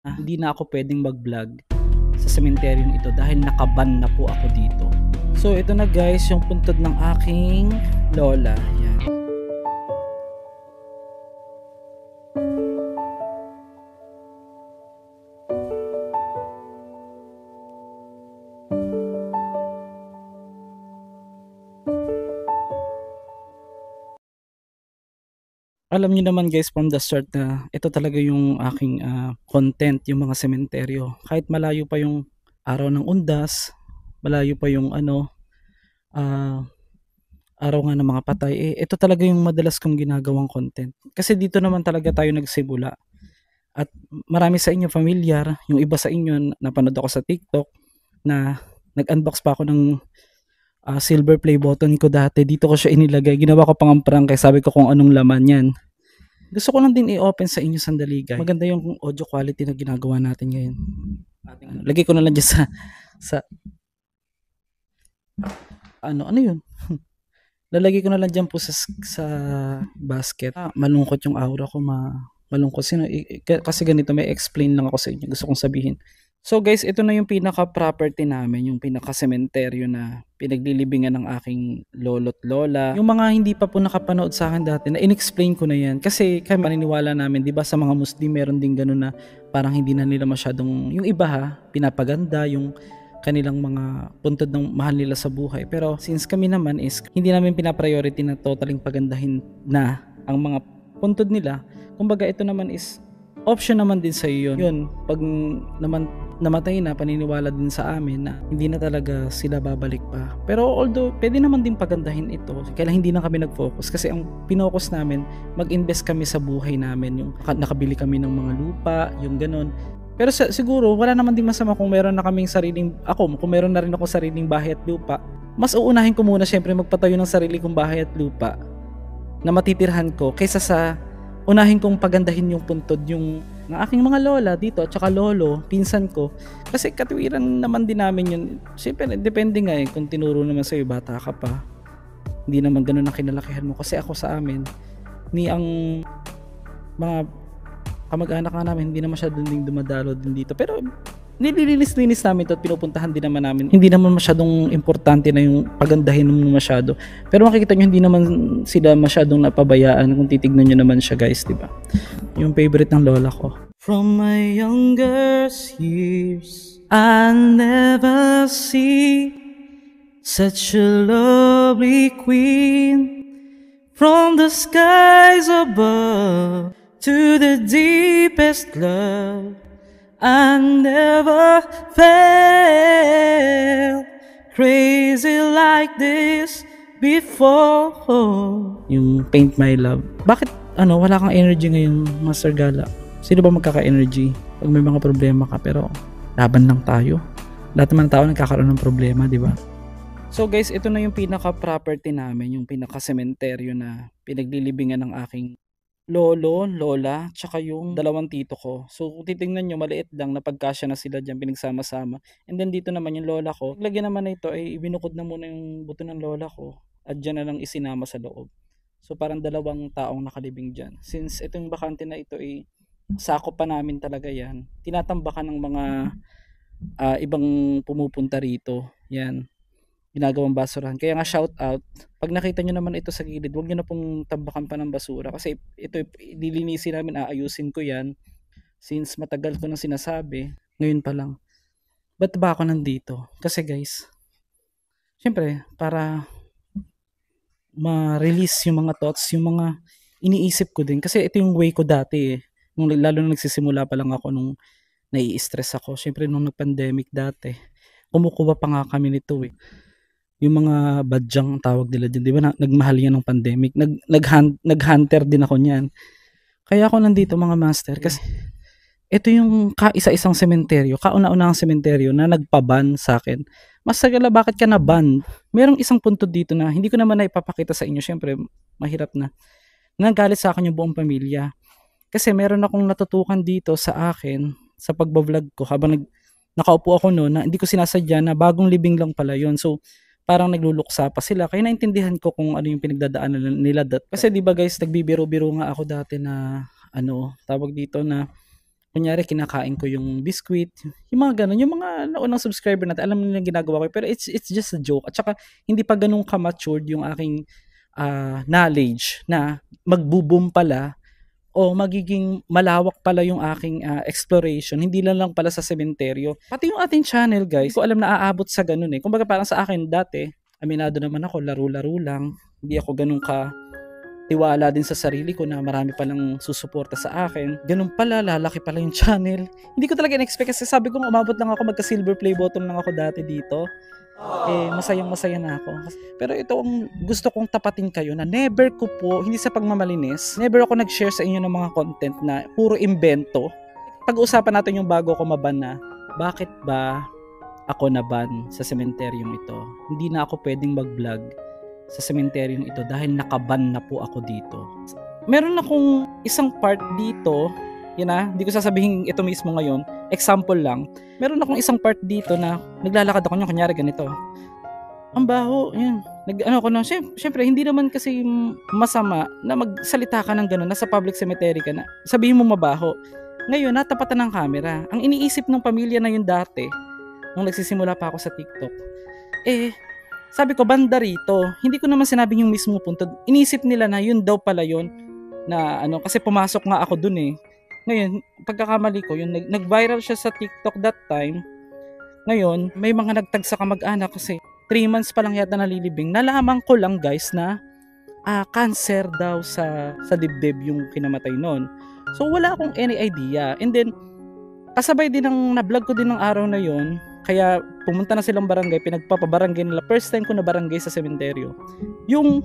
Hindi na ako pwedeng mag-vlog sa sementeryong ito dahil nakaban na po ako dito. So ito na guys, yung puntod ng aking lola. Yan. Alam niyo naman guys from the start na ito talaga yung aking content, yung mga sementeryo. Kahit malayo pa yung araw ng undas, malayo pa yung ah, araw nga ng mga patay, ito talaga yung madalas kong ginagawang content. Kasi dito naman talaga tayo nagsimula. At marami sa inyo familiar, yung iba sa inyo napanood ako sa TikTok na nag-unbox pa ako ng silver play button ko dati. Dito ko siya inilagay. Ginawa ko pang prank kaya sabi ko kung anong laman yan. Gusto ko lang din i-open sa inyo sandali guys. Maganda yung audio quality na ginagawa natin ngayon. Lagay ko na lang dyan sa ano yun? Lalagay ko na lang dyan po sa basket. Malungkot yung aura ko, malungkot. Kasi ganito, may explain lang ako sa inyo. Gusto kong sabihin. So guys, ito na yung pinaka-property namin, yung pinaka-sementeryo na pinaglilibingan ng aking lolo't lola. Yung mga hindi pa po nakapanood sa akin dati, na in-explain ko na yan. Kasi kami maniniwala namin, di ba sa mga Muslim, meron din ganun na parang hindi na nila masyadong, yung iba pinapaganda, yung kanilang mga puntod ng mahal nila sa buhay. Pero since kami naman is hindi namin pinapriority na totaling pagandahin na ang mga puntod nila, kumbaga ito naman is option naman din sa iyo yun. Pag naman namatay na, paniniwala din sa amin na hindi na talaga sila babalik pa. Pero although pwede naman din pagandahin ito, kaya hindi na kami nag-focus kasi ang pinokus namin, mag-invest kami sa buhay namin, yung nakabili kami ng mga lupa, yung ganun. Pero siguro wala naman din masama kung meron na kaming sariling, kung meron na rin ako sariling bahay at lupa, mas uunahin ko muna syempre magpatayo ng sarili kong bahay at lupa na matitirhan ko kaysa sa unahin kong pagandahin yung puntod yung ng aking mga lola dito at saka lolo, pinsan ko. Kasi katuwiran naman din namin yun. Siyempre, depende nga kung tinuro naman sa'yo, bata ka pa. Hindi naman ganun ang kinalakihan mo. Kasi ako sa amin, ni ang mga kamag-anak nga namin, hindi na masyadong ding dumadalo din dito. Pero nililinis-linis namin ito at pinupuntahan din naman namin. Hindi naman masyadong importante na yung pagandahin mo masyado. Pero makikita nyo, hindi naman sila masyadong napabayaan kung titignan nyo naman siya guys, diba? Yung favorite ng lola ko. From my younger years, I never see such a lovely queen. From the skies above to the deepest love, I never felt crazy like this before. Yung Paint My Love. Bakit wala kang energy ngayon, Master Gala? Sino ba magkaka-energy pag may mga problema ka? Pero laban lang tayo. Lahat naman tao nagkakaroon ng problema, di ba? So guys, ito na yung pinaka-property namin, yung pinaka-sementeryo na pinaglilibingan ng aking lolo, lola, tsaka yung dalawang tito ko. So kung titingnan nyo, maliit lang, napagkasya na sila dyan, pinagsama-sama. And then dito naman yung lola ko. Lagyan naman na ito ay ibinukod na muna yung buto ng lola ko at dyan na lang isinama sa loob. So parang dalawang taong nakalibing dyan. Since itong bakante na ito ay sakop pa namin talaga yan, tinatambakan ng mga ibang pumupunta rito. Yan, ginagawang basurahan. Kaya nga shout out, pag nakita nyo naman ito sa gilid, huwag nyo na pong tambakan pa ng basura kasi ito dilinisin namin, aayusin ko yan since matagal ko nang sinasabi, ngayon pa lang. Ba't ba ako nandito? Kasi guys, syempre para ma-release yung mga thoughts, yung mga iniisip ko din kasi ito yung way ko dati lalo nung nagsisimula pa lang ako, nung nai-stress ako, syempre nung nag-pandemic dati, kumukuha pa nga kami nito yung mga badyang tawag nila dyan, di ba nagmahal yan ng pandemic, nag-hunter din ako niyan. Kaya ako nandito mga master kasi ito yung kaisa-isang sementeryo, kauna-unahang sementeryo na nagpa-ban sa akin. Master Gala, bakit ka na-ban? Merong isang punto dito na hindi ko naman na ipapakita sa inyo, syempre mahirap na. Nagalit sa akin yung buong pamilya. Kasi meron akong natutukan dito sa akin sa pagbablog ko habang nakaupo ako noon na hindi ko sinasadya na bagong libing lang pala yon. So parang nagluluksa pa sila. Kaya naintindihan ko kung ano yung pinagdadaanan nila. Kasi di ba guys, nagbibiro-biro nga ako dati na tawag dito na kunyari kinakain ko yung biscuit, yung mga ganun, yung mga naunang subscriber natin, alam nila yung ginagawa ko, pero it's just a joke. At saka, hindi pa ganun ka-matured yung aking knowledge na magbo-boom pala o magiging malawak pala yung aking exploration, hindi lang pala sa sementeryo. Pati yung ating channel, guys, ko alam na aabot sa ganun eh. Kumbaga parang sa akin dati, aminado naman ako, laro-laro lang. Hindi ako ganun ka tiwala din sa sarili ko na marami palang susuporta sa akin. Ganun pala, lalaki pala yung channel. Hindi ko talaga in-expect kasi sabi ko umabot lang ako, magka-silver play button lang ako dati dito. Masayang-masaya na ako. Pero ito ang gusto kong tapatin kayo na never ko po, hindi sa pagmamalinis, never ako nag-share sa inyo ng mga content na puro imbento. Pag-uusapan natin yung bago ako maban na, bakit ba ako naban sa sementeryong ito? Hindi na ako pwedeng mag-vlog sa sementeryong ito dahil nakaban na po ako dito. Meron akong isang part dito, hindi ko sasabihin ito mismo ngayon, example lang. Meron akong isang part dito na naglalakad ako niya, kunyari ganito. Ang baho, yun. Siyempre, hindi naman kasi masama na magsalita ka ng gano'n, nasa public cemetery ka na, sabihin mo mabaho. Ngayon, natapatan ng camera. Ang iniisip ng pamilya na yun dati, nung nagsisimula pa ako sa TikTok, sabi ko, banda rito. Hindi ko naman sinabing yung mismo punto. Iniisip nila na yun daw pala yun, na kasi pumasok nga ako dun eh. Ngayon, pagkakamali ko, yun, nag-viral siya sa TikTok that time. Ngayon, may mga nagtag sa kamag-anak kasi 3 months pa lang yata nalilibing. Nalaman ko lang guys na cancer daw sa dibdib yung kinamatay noon. So, wala akong any idea. And then, kasabay din ng na-vlog ko din ng araw na yon. Kaya pumunta na silang barangay, pinagpapabarangay nila. First time ko na barangay sa sementeryo. Yung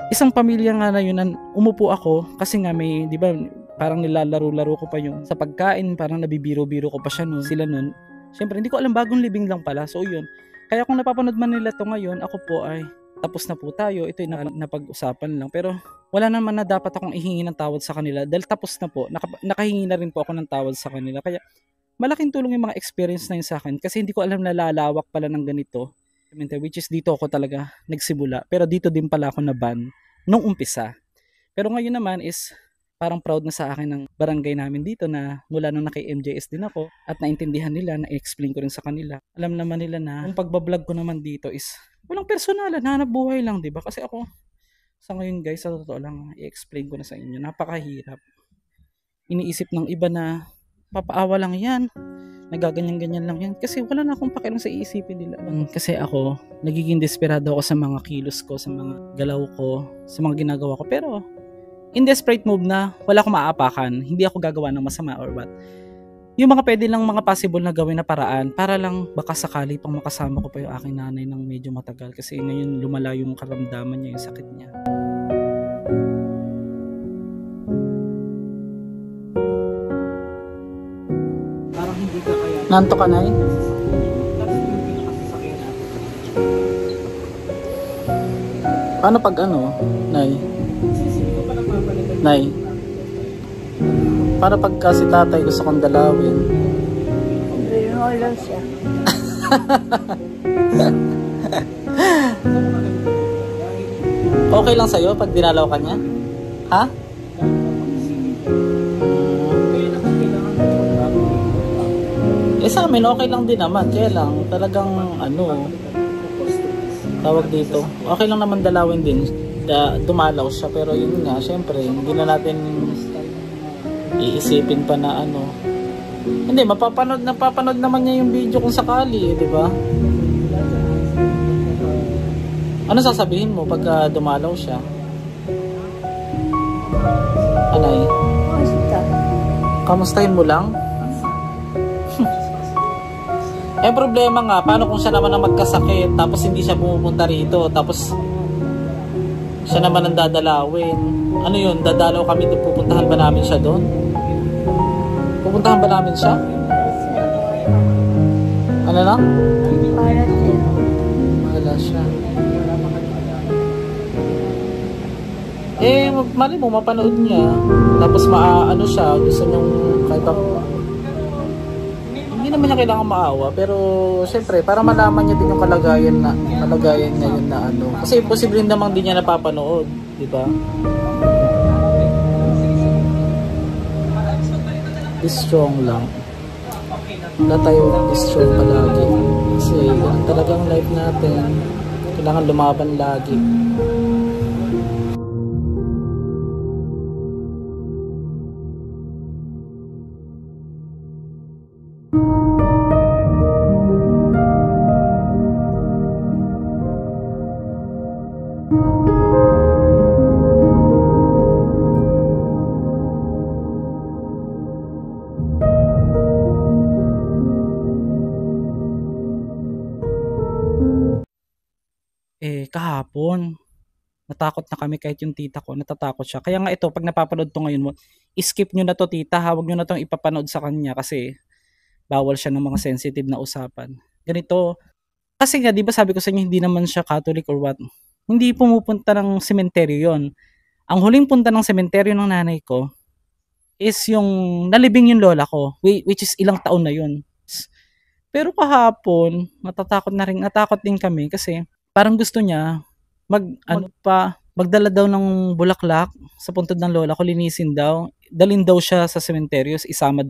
isang pamilya nga na yun, umupo ako kasi nga may, di ba, parang nilalaro-laro ko pa yung sa pagkain, parang nabibiro-biro ko pa siya sila nun. Siyempre, hindi ko alam, bagong libing lang pala. So, yun. Kaya kung napapanood man nila to ngayon, ako po ay tapos na po tayo. Ito yung napag-usapan lang. Pero wala naman na dapat akong ihingi ng tawad sa kanila dahil tapos na po. Nakahingi na rin po ako ng tawad sa kanila. Kaya malaking tulong yung mga experience na yun sa akin kasi hindi ko alam na lalawak pala ng ganito. Which is dito ako talaga nagsimula. Pero dito din pala ako naban nung umpisa. Pero ngayon naman is parang proud na sa akin ng barangay namin dito na mula nung naki-MJS din ako at naintindihan nila, na-explain ko rin sa kanila. Alam naman nila na yung pagbablog ko naman dito is walang personalan, hanap buhay lang, diba? Kasi ako, sa ngayon guys, sa totoo lang, i-explain ko na sa inyo, napakahirap. Iniisip ng iba na papaawa lang yan, nagaganyan-ganyan lang yan, kasi wala na akong pakialam sa iisipin nila. Kasi ako, nagiging desperado ako sa mga kilos ko, sa mga galaw ko, sa mga ginagawa ko, pero in desperate move na wala akong maaapakan, hindi ako gagawa ng masama or what. Yung mga pwede lang, mga possible na gawin na paraan para lang baka sakali pang makasama ko pa yung aking nanay ng medyo matagal kasi ngayon lumala yung karamdaman niya, yung sakit niya. Parang hindi ka kaya. Nanto ka, Nay? Paano pag Nay? Nay, para pagka si tatay gusto kong dalawin. Biro lang siya. Okay lang sa'yo pag dinalaw ka niya? Ha? Sa amin okay lang din naman. Kaya lang talagang tawag dito. Okay lang naman dalawin din. Dumalaw siya, pero yun nga, syempre hindi na natin iisipin pa na hindi, napapanood naman niya yung video kung sakali, di ba? Ano sasabihin mo pagka dumalaw siya? Anay? Kamustahin mo lang? Problema nga, paano kung siya naman ang magkasakit tapos hindi siya pumupunta rito, tapos siya naman ang dadalawin. Ano yun? Dadalaw kami doon? Pupuntahan ba namin siya doon? Pupuntahan ba namin siya? Ano lang? Wala siya. Mali mo, mapanood niya. Tapos siya, gusto nung kahit hindi naman niya kailangan maawa, pero syempre para malaman niya din yung kalagayan niya yun na kasi imposible naman din niya napapanood, di ba? Be strong lang. Wala tayo be strong palagi. Kasi yan talagang life natin. Kailangan lumaban lagi. Kahapon, natakot na kami kahit yung tita ko, natatakot siya. Kaya nga ito, pag napapanood to ngayon mo, skip nyo na to tita, huwag nyo na tong ipapanood sa kanya kasi bawal siya ng mga sensitive na usapan. Ganito, kasi nga, di ba sabi ko sa inyo, hindi naman siya Catholic or what. Hindi pumupunta ng sementeryo yon. Ang huling punta ng sementeryo ng nanay ko is yung nalibing yung lola ko, which is ilang taon na yun. Pero kahapon, natakot din kami kasi parang gusto niya magdala daw ng bulaklak sa puntod ng lola ko, linisin daw, dalin daw siya sa sementeryo, samahan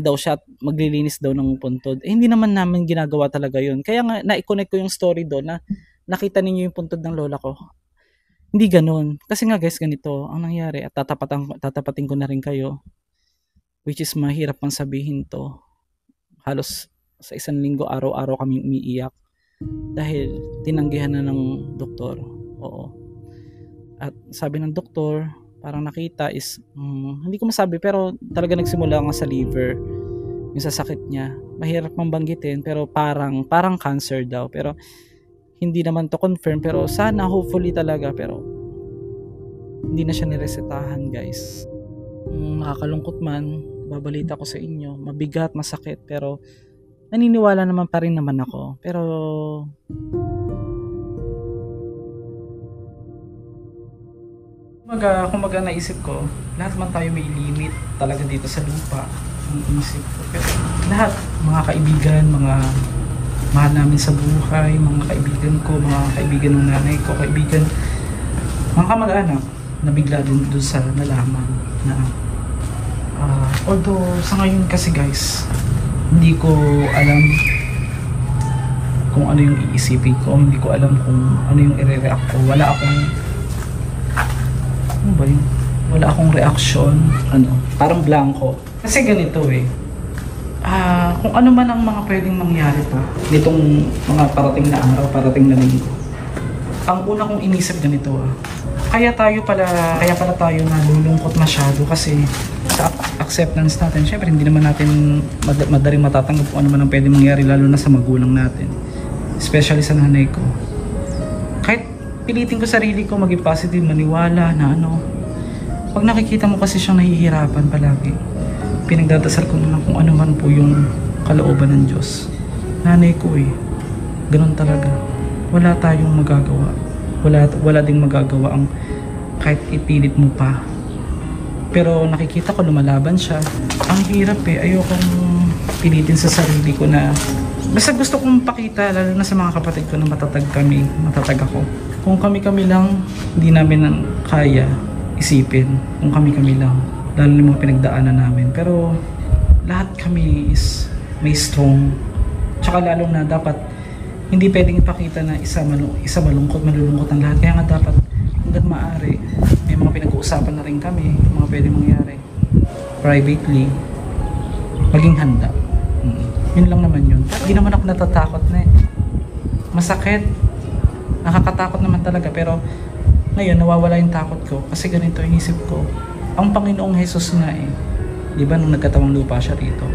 daw siya at maglilinis daw ng puntod. Hindi naman namin ginagawa talaga yun. Kaya nga, na-connect ko yung story doon na nakita ninyo yung puntod ng lola ko. Hindi ganun. Kasi nga guys, ganito ang nangyari at tatapatin ko na rin kayo. Which is mahirap pang sabihin to. Halos sa isang linggo, araw-araw kami umiiyak. Dahil tinanggihan na ng doktor. Oo. At sabi ng doktor, parang nakita is, hindi ko masabi pero talaga nagsimula nga sa liver. Yung sasakit niya. Mahirap mang banggitin pero parang cancer daw. Pero hindi naman to confirm pero sana hopefully talaga pero hindi na siya niresetahan guys. Nakakalungkot man, babalita ko sa inyo. Mabigat, masakit pero naniniwala naman pa rin naman ako. Pero kumbaga naisip ko, lahat man tayo may limit talaga dito sa lupa. Ang isip ko. Pero lahat, mga kaibigan, mga mahal namin sa buhay, mga kaibigan ko, mga kaibigan ng nanay ko, mga kamag-anak, nabigla din doon sa nalaman na although sa ngayon kasi guys, hindi ko alam kung ano yung iisipin ko, hindi ko alam kung ano yung i-react ko. Wala akong reaction, parang blanco. Kasi ganito kung ano man ang mga pwedeng mangyari pa nitong mga parating na araw, parating na linggo. Ang una kong inisip ganito kaya pala tayo nalulungkot masyado kasi sa acceptance natin, syempre hindi naman natin madaling matatanggap kung ano man ang pwedeng mangyari, lalo na sa magulang natin, especially sa nanay ko. Kahit pilitin ko sarili ko maging positive, maniwala na pag nakikita mo kasi siyang nahihirapan palagi, pinagdadasal ko na kung ano man po yung kalooban ng Diyos. Nanay ko ganun talaga. Wala tayong magagawa. Wala ding magagawa ang kahit ipilit mo pa. Pero nakikita ko lumalaban siya. Ang hirap ayokong pilitin sa sarili ko na basta gusto kong pakita, lalo na sa mga kapatid ko na matatag ako. Kung kami-kami lang, hindi namin kaya isipin. Kung kami-kami lang, lalo na mga pinagdaanan namin. Pero lahat kami is may strong. Tsaka lalo na dapat hindi pwedeng ipakita na isa malulungkot ang lahat. Kaya nga dapat hanggat maaari may mga pinag-uusapan na rin kami, mga pwedeng mangyari privately, maging handa. Yun lang naman yun. Hindi naman ako natatakot na masakit, nakakatakot naman talaga, pero ngayon nawawala yung takot ko kasi ganito yung isip ko. Ang Panginoong Jesus nga di ba nung nagkatawang lupa siya rito,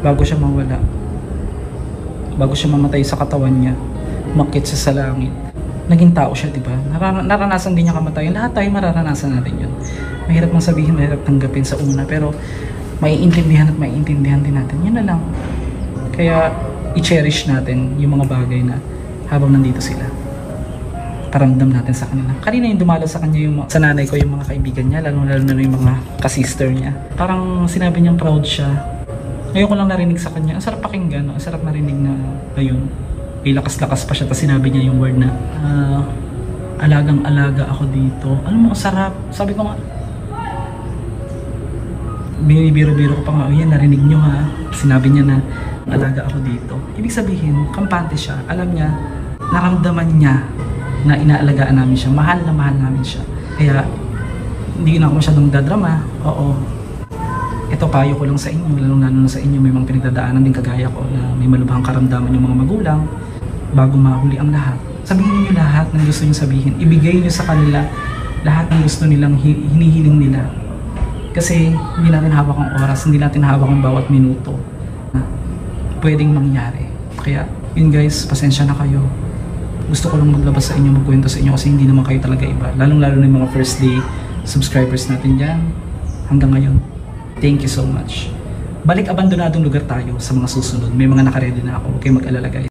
bago siya mawala, bago siya mamatay sa katawan niya, umakyat siya sa langit, naging tao siya, di ba? Naranasan din niya kamatayan. Lahat tayo mararanasan natin yun. Mahirap mang sabihin, mahirap tanggapin sa una, pero maiintindihan din natin. Yun na lang. Kaya i-cherish natin yung mga bagay na habang nandito sila, paramdam natin sa kanila. Kanina yung dumalo sa kanya sa nanay ko, yung mga kaibigan niya, lalo na yung mga kasister niya. Parang sinabi niyang proud siya. Ngayon ko lang narinig sa kanya. Ang sarap pakinggan, ang sarap narinig na ayun, may lakas-lakas pa siya. Tapos sinabi niya yung word na alagang-alaga ako dito. Alam mo, ang sarap. Sabi ko nga, binibiro-biro ko pa nga, yan, narinig nyo ha. Sinabi niya na alaga ako dito. Ibig sabihin, kampante siya. Alam niya, naramdaman niya na inaalagaan namin siya. Mahal na mahal namin siya. Kaya, hindi na ako masyadong dadrama. Oo. Ito, payo ko lang sa inyo, lalo na sa inyo, may mga pinagdadaanan din kagaya ko na may malubhang karamdaman yung mga magulang bago mahuli ang lahat. Sabihin niyo lahat ng gusto niyo sabihin. Ibigay niyo sa kanila lahat ng gusto nilang hinihiling nila. Kasi hindi natin hawak ang oras, hindi natin hawak ang bawat minuto na pwedeng mangyari. Kaya, yun guys, pasensya na kayo. Gusto ko lang maglabas sa inyo, magkwento sa inyo kasi hindi naman kayo talaga iba. Lalong-lalo na yung mga first day subscribers natin dyan. Hanggang ngayon, thank you so much. Balik abandonadong lugar tayo sa mga susunod. May mga nakaredy na ako. Huwag kayong mag-alala guys.